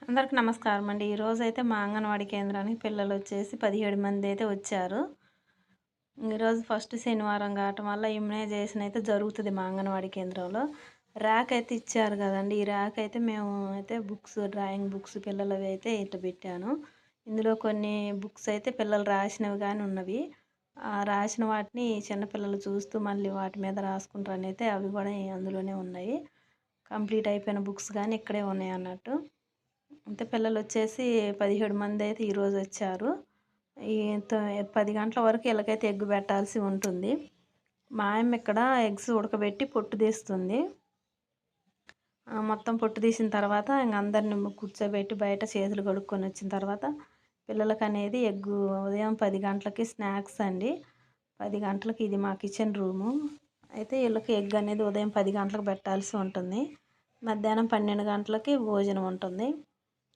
అందరికి నమస్కారం అండి. ఈరోజైతే మా అంగన్వాడీ కేంద్రానికి పిల్లలు వచ్చేసి 17 మంది అయితే వచ్చారు. ఈరోజు ఫస్ట్ శనివారం కావటం వల్ల ఇమ్యునైజేషన్ అయితే జరుగుతుంది మా అంగన్వాడీ కేంద్రంలో. ర్యాక్ అయితే ఇచ్చారు కదండి. ఈ ర్యాక్ అయితే మేము అయితే బుక్స్, డ్రాయింగ్ బుక్స్ పిల్లలవి అయితే ఇట్లా పెట్టాను. ఇందులో కొన్ని బుక్స్ అయితే పిల్లలు రాసినవి కానీ ఉన్నవి. ఆ రాసిన వాటిని చిన్నపిల్లలు చూస్తూ మళ్ళీ వాటి మీద రాసుకుంటారని అయితే అవి కూడా అందులోనే ఉన్నాయి. కంప్లీట్ అయిపోయిన బుక్స్ కానీ ఇక్కడే ఉన్నాయి అన్నట్టు. అంటే పిల్లలు వచ్చేసి 17 మంది అయితే ఈరోజు వచ్చారు. ఈ 10 గంటల వరకు వీళ్ళకైతే ఎగ్ పెట్టాల్సి ఉంటుంది. మా ఆయమ్మ ఇక్కడ ఎగ్స్ ఉడకబెట్టి పొట్టు తీస్తుంది. మొత్తం పొట్టు తీసిన తర్వాత ఇంక అందరిని కూర్చోబెట్టి బయట చేతులు కడుక్కొని వచ్చిన తర్వాత పిల్లలకి అనేది ఎగ్గు ఉదయం 10 గంటలకి స్నాక్స్ అండి. 10 గంటలకి ఇది మా కిచెన్ రూము. అయితే వీళ్ళకి ఎగ్ అనేది ఉదయం 10 గంటలకు పెట్టాల్సి ఉంటుంది. మధ్యాహ్నం 12 గంటలకి భోజనం ఉంటుంది.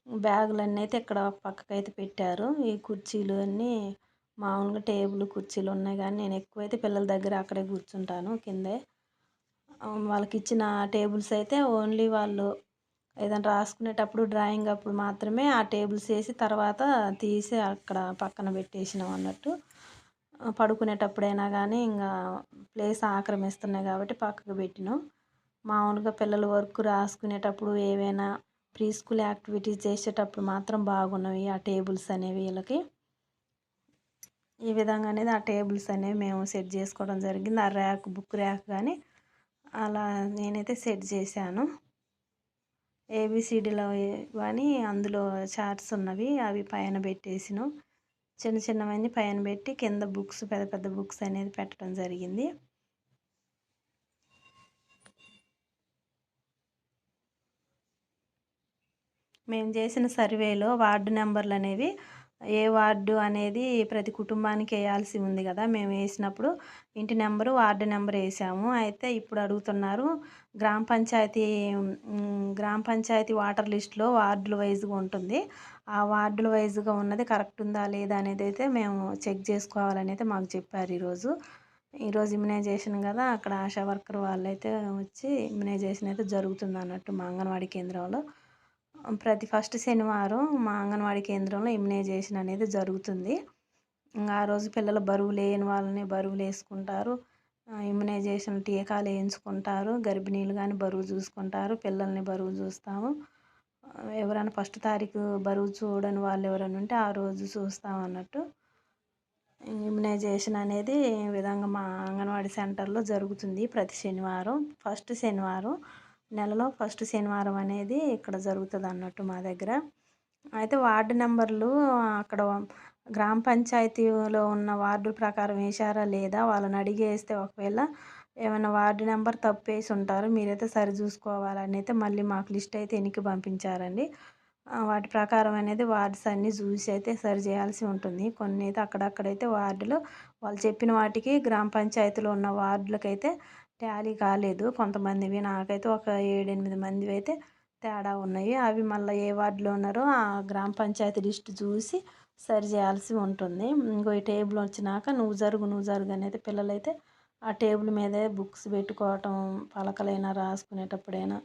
బ్యాగులన్నీ అయితే ఇక్కడ పక్కకైతే పెట్టారు. ఈ కుర్చీలు అన్నీ మామూలుగా టేబుల్ కుర్చీలు ఉన్నాయి కానీ నేను ఎక్కువైతే పిల్లల దగ్గర అక్కడే కూర్చుంటాను కిందే. వాళ్ళకి ఇచ్చిన టేబుల్స్ అయితే ఓన్లీ వాళ్ళు ఏదైనా రాసుకునేటప్పుడు డ్రాయింగ్ అప్పుడు మాత్రమే ఆ టేబుల్స్ వేసి తర్వాత తీసి అక్కడ పక్కన పెట్టేసినాం అన్నట్టు. పడుకునేటప్పుడైనా కానీ ఇంకా ప్లేస్ ఆక్రమిస్తున్నాయి కాబట్టి పక్కకు పెట్టినాం. మామూలుగా పిల్లలు వర్క్ రాసుకునేటప్పుడు ఏవైనా ప్రీ స్కూల్ యాక్టివిటీస్ చేసేటప్పుడు మాత్రం బాగున్నవి ఆ టేబుల్స్ అనేవి వీళ్ళకి. ఈ విధంగా అనేది ఆ టేబుల్స్ అనేవి మేము సెట్ చేసుకోవడం జరిగింది. ఆ ర్యాక్, బుక్ ర్యాక్ కానీ అలా నేనైతే సెట్ చేశాను. ఏబిసిడీలో కానీ అందులో చార్ట్స్ ఉన్నవి అవి పైన పెట్టేసినాం. చిన్న చిన్నవన్నీ పైన పెట్టి కింద బుక్స్, పెద్ద పెద్ద బుక్స్ అనేది పెట్టడం జరిగింది. మేము చేసిన సర్వేలో వార్డు నెంబర్లు అనేవి ఏ వార్డు అనేది ప్రతి కుటుంబానికి వేయాల్సి ఉంది కదా. మేము వేసినప్పుడు ఇంటి నెంబరు, వార్డు నెంబర్ వేసాము. అయితే ఇప్పుడు అడుగుతున్నారు గ్రామ పంచాయతీ వాటర్ లిస్టులో వార్డుల వైజ్గా ఉంటుంది. ఆ వార్డుల వైజ్గా ఉన్నది కరెక్ట్ ఉందా లేదా అనేది అయితే మేము చెక్ చేసుకోవాలని అయితే మాకు చెప్పారు ఈరోజు ఇమ్యునైజేషన్ కదా. అక్కడ ఆశా వర్కర్ వాళ్ళైతే వచ్చి ఇమ్యునైజేషన్ అయితే జరుగుతుంది అన్నట్టు మా అంగన్వాడీ కేంద్రంలో. ప్రతి ఫస్ట్ శనివారం మా అంగన్వాడీ కేంద్రంలో ఇమ్యునైజేషన్ అనేది జరుగుతుంది. ఆ రోజు పిల్లలు బరువు లేని వాళ్ళని బరువులు వేసుకుంటారు. ఇమ్యునైజేషన్ టీకాలు వేయించుకుంటారు. గర్భిణీలు కానీ బరువు చూసుకుంటారు. పిల్లల్ని బరువు చూస్తాము. ఎవరైనా ఫస్ట్ తారీఖు బరువు చూడని వాళ్ళు ఎవరైనా ఉంటే ఆ రోజు చూస్తాం అన్నట్టు. ఇమ్యునైజేషన్ అనేది ఈ విధంగా మా అంగన్వాడీ సెంటర్లో జరుగుతుంది ప్రతి శనివారం. ఫస్ట్ శనివారం, నెలలో ఫస్ట్ శనివారం అనేది ఇక్కడ జరుగుతుంది అన్నట్టు మా దగ్గర. అయితే వార్డు నెంబర్లు అక్కడ గ్రామ పంచాయతీలో ఉన్న వార్డు ప్రకారం వేశారా లేదా వాళ్ళని అడిగేస్తే ఒకవేళ ఏమైనా వార్డు నెంబర్ తప్పేసి ఉంటారు, మీరైతే సరి చూసుకోవాలని అయితే మళ్ళీ మాకు లిస్ట్ అయితే ఎన్నికి పంపించారండి. వాటి ప్రకారం అనేది వార్డ్స్ అన్నీ చూసి అయితే సరి చేయాల్సి ఉంటుంది. కొన్ని అయితే అక్కడక్కడైతే వార్డులు వాళ్ళు చెప్పిన వాటికి గ్రామ పంచాయతీలో ఉన్న వార్డులకైతే టాలీ కాలేదు. కొంతమందివి నాకైతే ఒక 7-8 మందివి అయితే తేడా ఉన్నాయి. అవి మళ్ళీ ఏ వార్డులో ఉన్నారో ఆ గ్రామ పంచాయతీ లిస్ట్ చూసి సరి చేయాల్సి ఉంటుంది. ఇంకో ఈ టేబుల్ వచ్చినాక నువ్వు జరుగు అనేది పిల్లలైతే ఆ టేబుల్ మీదే బుక్స్ పెట్టుకోవటం, పలకలైనా రాసుకునేటప్పుడైనా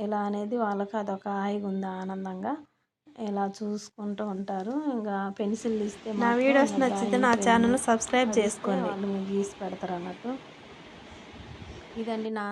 ఇలా అనేది వాళ్ళకి అదొక హాయిగా ఉంది, ఆనందంగా ఇలా చూసుకుంటూ ఉంటారు. ఇంకా పెన్సిల్ ఇస్తే నా వీడియోస్ నచ్చితే నా ఛానల్ సబ్స్క్రైబ్ చేసుకోండి. వాళ్ళు గీసి పెడతారు అన్నట్టు. ఇదండి నా